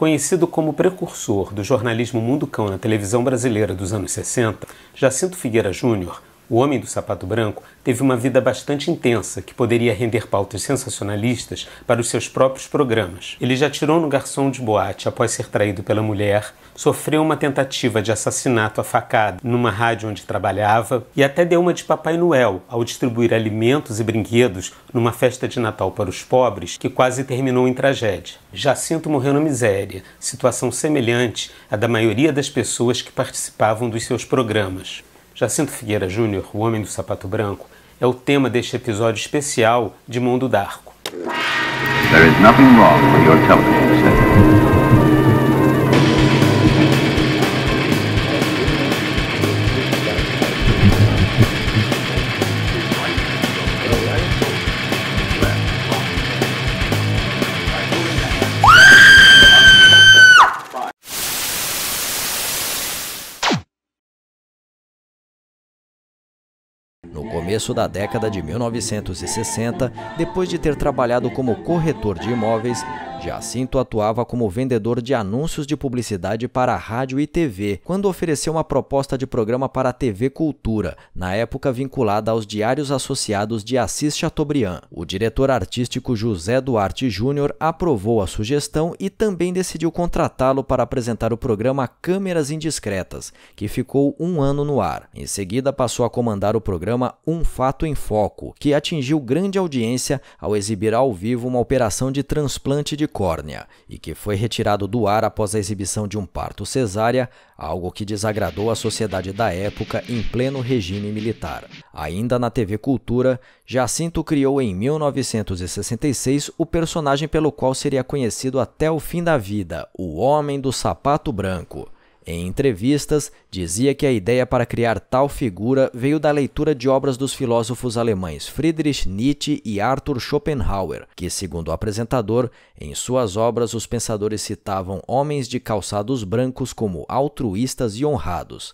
Conhecido como precursor do jornalismo Mundo Cão na televisão brasileira dos anos 60, Jacinto Figueira Júnior, o Homem do Sapato Branco, teve uma vida bastante intensa que poderia render pautas sensacionalistas para os seus próprios programas. Ele já atirou no garçom de boate após ser traído pela mulher, sofreu uma tentativa de assassinato à facada numa rádio onde trabalhava e até deu uma de Papai Noel ao distribuir alimentos e brinquedos numa festa de Natal para os pobres que quase terminou em tragédia. Jacinto morreu na miséria, situação semelhante à da maioria das pessoas que participavam dos seus programas. Jacinto Figueira Júnior, o Homem do Sapato Branco, é o tema deste episódio especial de Mundo Darko. There is nothing wrong with your television set. No começo da década de 1960, depois de ter trabalhado como corretor de imóveis, Jacinto atuava como vendedor de anúncios de publicidade para a rádio e TV, quando ofereceu uma proposta de programa para a TV Cultura, na época vinculada aos Diários Associados de Assis Chateaubriand. O diretor artístico José Duarte Júnior aprovou a sugestão e também decidiu contratá-lo para apresentar o programa Câmeras Indiscretas, que ficou 1 ano no ar. Em seguida, passou a comandar o programa Um Fato em Foco, que atingiu grande audiência ao exibir ao vivo uma operação de transplante de córnea e que foi retirado do ar após a exibição de um parto cesárea, algo que desagradou a sociedade da época em pleno regime militar. Ainda na TV Cultura, Jacinto criou em 1966 o personagem pelo qual seria conhecido até o fim da vida, o Homem do Sapato Branco. Em entrevistas, dizia que a ideia para criar tal figura veio da leitura de obras dos filósofos alemães Friedrich Nietzsche e Arthur Schopenhauer, que, segundo o apresentador, em suas obras os pensadores citavam homens de calçados brancos como altruístas e honrados.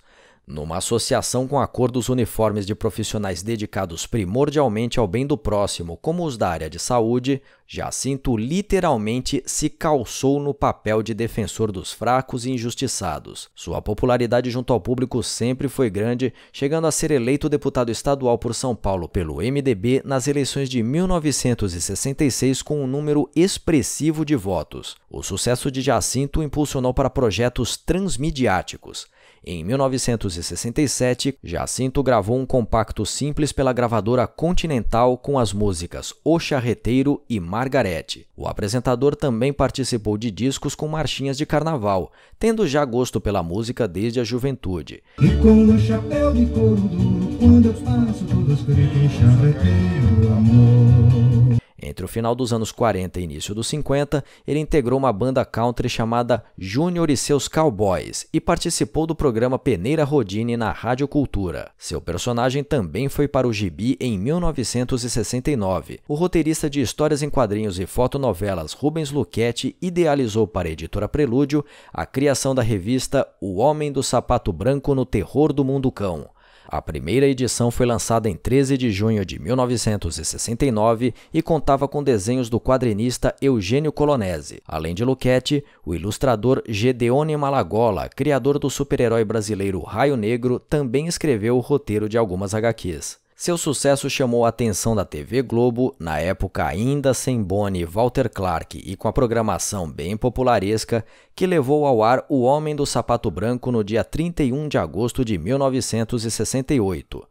Numa associação com acordos uniformes de profissionais dedicados primordialmente ao bem do próximo, como os da área de saúde, Jacinto literalmente se calçou no papel de defensor dos fracos e injustiçados. Sua popularidade junto ao público sempre foi grande, chegando a ser eleito deputado estadual por São Paulo pelo MDB nas eleições de 1966 com um número expressivo de votos. O sucesso de Jacinto o impulsionou para projetos transmediáticos. Em 1967, Jacinto gravou um compacto simples pela gravadora Continental com as músicas O Charreteiro e Margarete. O apresentador também participou de discos com marchinhas de carnaval, tendo já gosto pela música desde a juventude. E com o chapéu de couro duro, quando eu passo todos gritam charreteiro, amor. Entre o final dos anos 40 e início dos 50, ele integrou uma banda country chamada Júnior e seus Cowboys e participou do programa Peneira Rodine na Rádio Cultura. Seu personagem também foi para o gibi em 1969. O roteirista de histórias em quadrinhos e fotonovelas Rubens Luchetti idealizou para a editora Prelúdio a criação da revista O Homem do Sapato Branco no Terror do Mundo Cão. A primeira edição foi lançada em 13 de junho de 1969 e contava com desenhos do quadrinista Eugênio Colonese. Além de Luchetti, o ilustrador Gedeone Malagola, criador do super-herói brasileiro Raio Negro, também escreveu o roteiro de algumas HQs. Seu sucesso chamou a atenção da TV Globo, na época ainda sem Boni e Walter Clark e com a programação bem popularesca, que levou ao ar O Homem do Sapato Branco no dia 31 de agosto de 1968.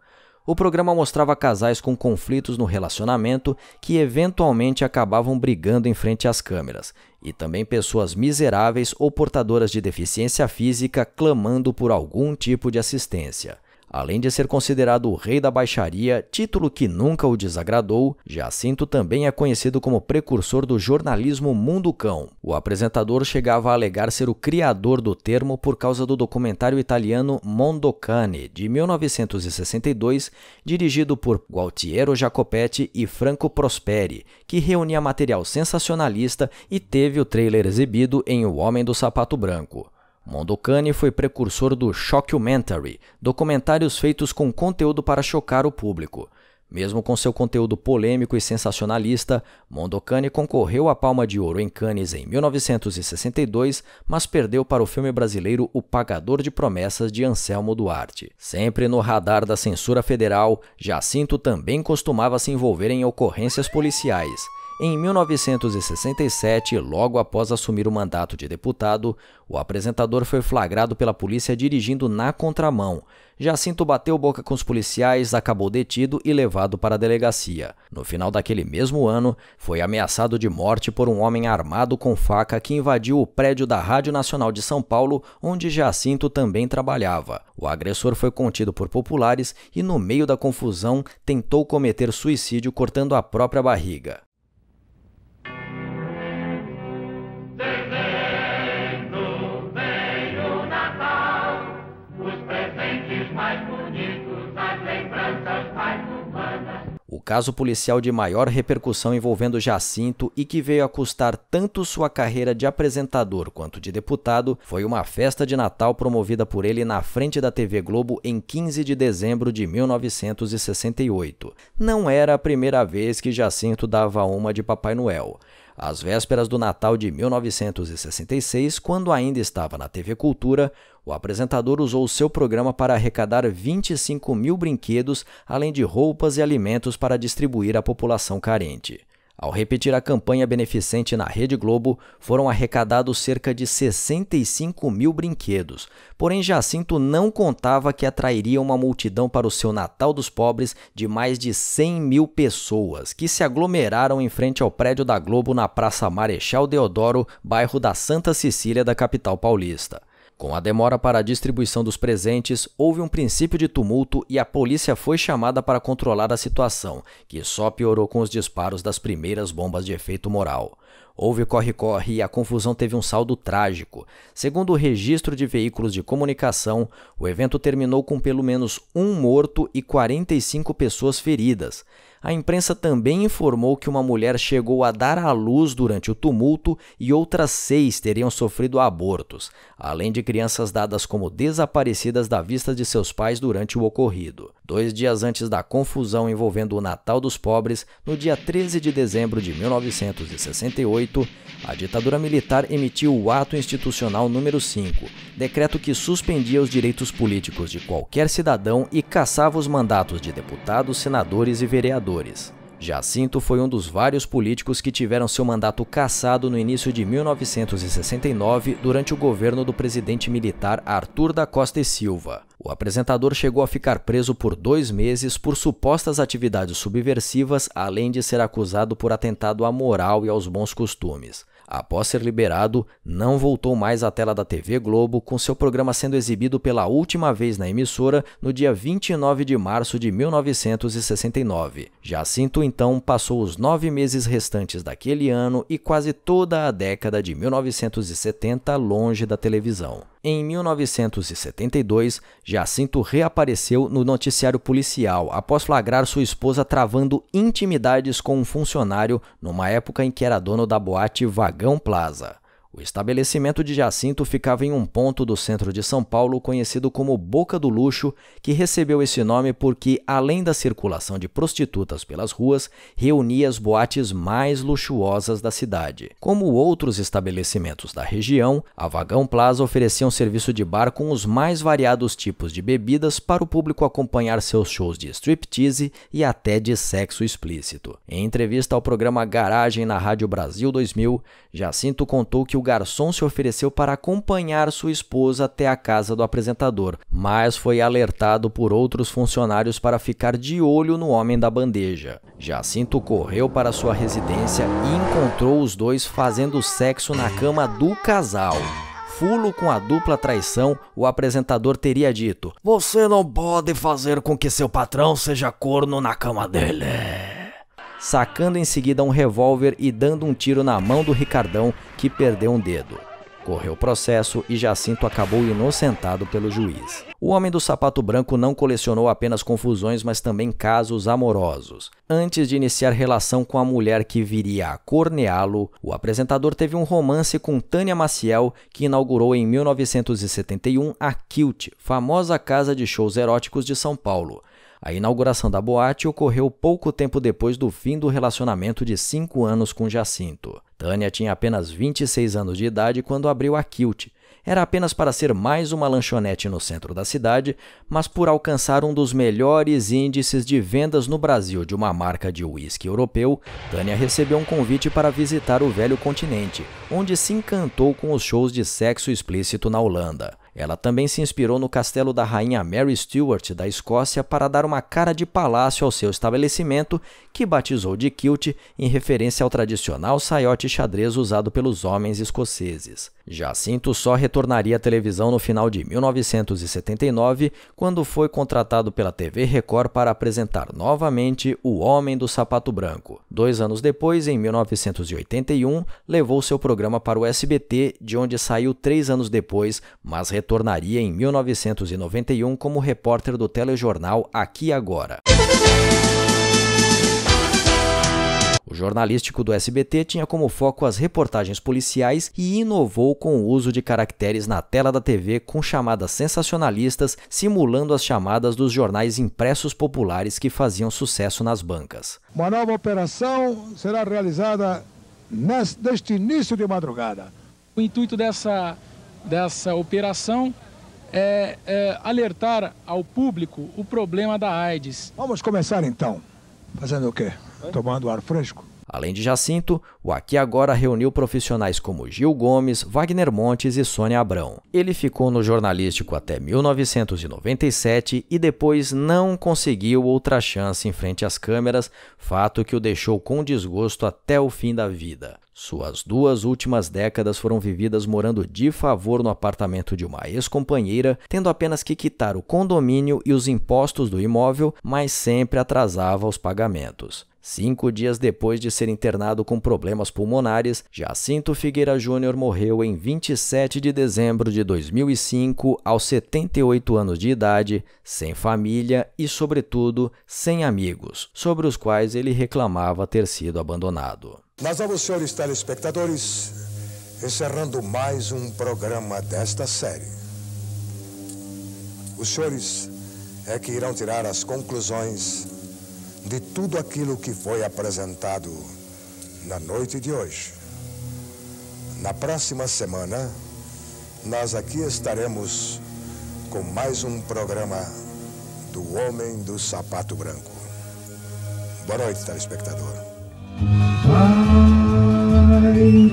O programa mostrava casais com conflitos no relacionamento que eventualmente acabavam brigando em frente às câmeras, e também pessoas miseráveis ou portadoras de deficiência física clamando por algum tipo de assistência. Além de ser considerado o rei da baixaria, título que nunca o desagradou, Jacinto também é conhecido como precursor do jornalismo Mundo Cão. O apresentador chegava a alegar ser o criador do termo por causa do documentário italiano Mondo Cane, de 1962, dirigido por Gualtiero Jacopetti e Franco Prosperi, que reunia material sensacionalista e teve o trailer exibido em O Homem do Sapato Branco. Mondo Cane foi precursor do Shockumentary, documentários feitos com conteúdo para chocar o público. Mesmo com seu conteúdo polêmico e sensacionalista, Mondocane concorreu à Palma de Ouro em Cannes em 1962, mas perdeu para o filme brasileiro O Pagador de Promessas, de Anselmo Duarte. Sempre no radar da censura federal, Jacinto também costumava se envolver em ocorrências policiais. Em 1967, logo após assumir o mandato de deputado, o apresentador foi flagrado pela polícia dirigindo na contramão. Jacinto bateu boca com os policiais, acabou detido e levado para a delegacia. No final daquele mesmo ano, foi ameaçado de morte por um homem armado com faca que invadiu o prédio da Rádio Nacional de São Paulo, onde Jacinto também trabalhava. O agressor foi contido por populares e, no meio da confusão, tentou cometer suicídio cortando a própria barriga. O caso policial de maior repercussão envolvendo Jacinto e que veio a custar tanto sua carreira de apresentador quanto de deputado foi uma festa de Natal promovida por ele na frente da TV Globo em 15 de dezembro de 1968. Não era a primeira vez que Jacinto dava uma de Papai Noel. Às vésperas do Natal de 1966, quando ainda estava na TV Cultura, o apresentador usou seu programa para arrecadar 25 mil brinquedos, além de roupas e alimentos para distribuir à população carente. Ao repetir a campanha beneficente na Rede Globo, foram arrecadados cerca de 65 mil brinquedos. Porém, Jacinto não contava que atrairia uma multidão para o seu Natal dos Pobres de mais de 100 mil pessoas, que se aglomeraram em frente ao prédio da Globo na Praça Marechal Deodoro, bairro da Santa Cecília da capital paulista. Com a demora para a distribuição dos presentes, houve um princípio de tumulto e a polícia foi chamada para controlar a situação, que só piorou com os disparos das primeiras bombas de efeito moral. Houve corre-corre e a confusão teve um saldo trágico. Segundo o registro de veículos de comunicação, o evento terminou com pelo menos um morto e 45 pessoas feridas. A imprensa também informou que uma mulher chegou a dar à luz durante o tumulto e outras 6 teriam sofrido abortos, além de crianças dadas como desaparecidas da vista de seus pais durante o ocorrido. 2 dias antes da confusão envolvendo o Natal dos Pobres, no dia 13 de dezembro de 1968, a ditadura militar emitiu o Ato Institucional número 5, decreto que suspendia os direitos políticos de qualquer cidadão e cassava os mandatos de deputados, senadores e vereadores. Jacinto foi um dos vários políticos que tiveram seu mandato cassado no início de 1969 durante o governo do presidente militar Arthur da Costa e Silva. O apresentador chegou a ficar preso por 2 meses por supostas atividades subversivas, além de ser acusado por atentado à moral e aos bons costumes. Após ser liberado, não voltou mais à tela da TV Globo, com seu programa sendo exibido pela última vez na emissora no dia 29 de março de 1969. Jacinto, então, passou os 9 meses restantes daquele ano e quase toda a década de 1970 longe da televisão. Em 1972, Jacinto reapareceu no noticiário policial após flagrar sua esposa travando intimidades com um funcionário numa época em que era dono da boate Vagão Plaza. O estabelecimento de Jacinto ficava em um ponto do centro de São Paulo conhecido como Boca do Luxo, que recebeu esse nome porque, além da circulação de prostitutas pelas ruas, reunia as boates mais luxuosas da cidade. Como outros estabelecimentos da região, a Vagão Plaza oferecia um serviço de bar com os mais variados tipos de bebidas para o público acompanhar seus shows de striptease e até de sexo explícito. Em entrevista ao programa Garagem na Rádio Brasil 2000, Jacinto contou que o garçom se ofereceu para acompanhar sua esposa até a casa do apresentador, mas foi alertado por outros funcionários para ficar de olho no homem da bandeja. Jacinto correu para sua residência e encontrou os dois fazendo sexo na cama do casal. Fulo com a dupla traição, o apresentador teria dito: "Você não pode fazer com que seu patrão seja corno na cama dele", sacando em seguida um revólver e dando um tiro na mão do Ricardão, que perdeu um dedo. Correu o processo e Jacinto acabou inocentado pelo juiz. O homem do sapato branco não colecionou apenas confusões, mas também casos amorosos. Antes de iniciar relação com a mulher que viria a corneá-lo, o apresentador teve um romance com Tânia Maciel, que inaugurou em 1971 a Kilt, famosa casa de shows eróticos de São Paulo. A inauguração da boate ocorreu pouco tempo depois do fim do relacionamento de 5 anos com Jacinto. Tânia tinha apenas 26 anos de idade quando abriu a Kilt. Era apenas para ser mais uma lanchonete no centro da cidade, mas por alcançar um dos melhores índices de vendas no Brasil de uma marca de uísque europeu, Tânia recebeu um convite para visitar o velho continente, onde se encantou com os shows de sexo explícito na Holanda. Ela também se inspirou no castelo da rainha Mary Stuart da Escócia para dar uma cara de palácio ao seu estabelecimento, que batizou de Kilt em referência ao tradicional saiote xadrez usado pelos homens escoceses. Jacinto só retornaria à televisão no final de 1979, quando foi contratado pela TV Record para apresentar novamente O Homem do Sapato Branco. 2 anos depois, em 1981, levou seu programa para o SBT, de onde saiu 3 anos depois, mas retornaria em 1991 como repórter do telejornal Aqui e Agora. O jornalístico do SBT tinha como foco as reportagens policiais e inovou com o uso de caracteres na tela da TV com chamadas sensacionalistas, simulando as chamadas dos jornais impressos populares que faziam sucesso nas bancas. Uma nova operação será realizada neste início de madrugada. O intuito dessa operação é alertar ao público o problema da AIDS. Vamos começar então. Fazendo o quê? Tomando ar fresco? Além de Jacinto, o Aqui Agora reuniu profissionais como Gil Gomes, Wagner Montes e Sônia Abrão. Ele ficou no jornalístico até 1997 e depois não conseguiu outra chance em frente às câmeras, fato que o deixou com desgosto até o fim da vida. Suas 2 últimas décadas foram vividas morando de favor no apartamento de uma ex-companheira, tendo apenas que quitar o condomínio e os impostos do imóvel, mas sempre atrasava os pagamentos. 5 dias depois de ser internado com problemas pulmonares, Jacinto Figueira Júnior morreu em 27 de dezembro de 2005, aos 78 anos de idade, sem família e, sobretudo, sem amigos, sobre os quais ele reclamava ter sido abandonado. Nós vamos, senhores telespectadores, encerrando mais um programa desta série. Os senhores é que irão tirar as conclusões de tudo aquilo que foi apresentado na noite de hoje. Na próxima semana, nós aqui estaremos com mais um programa do Homem do Sapato Branco. Boa noite, telespectador. Vai,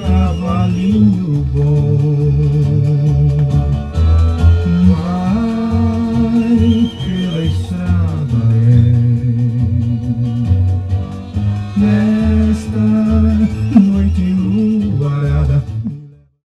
cavalinho bom.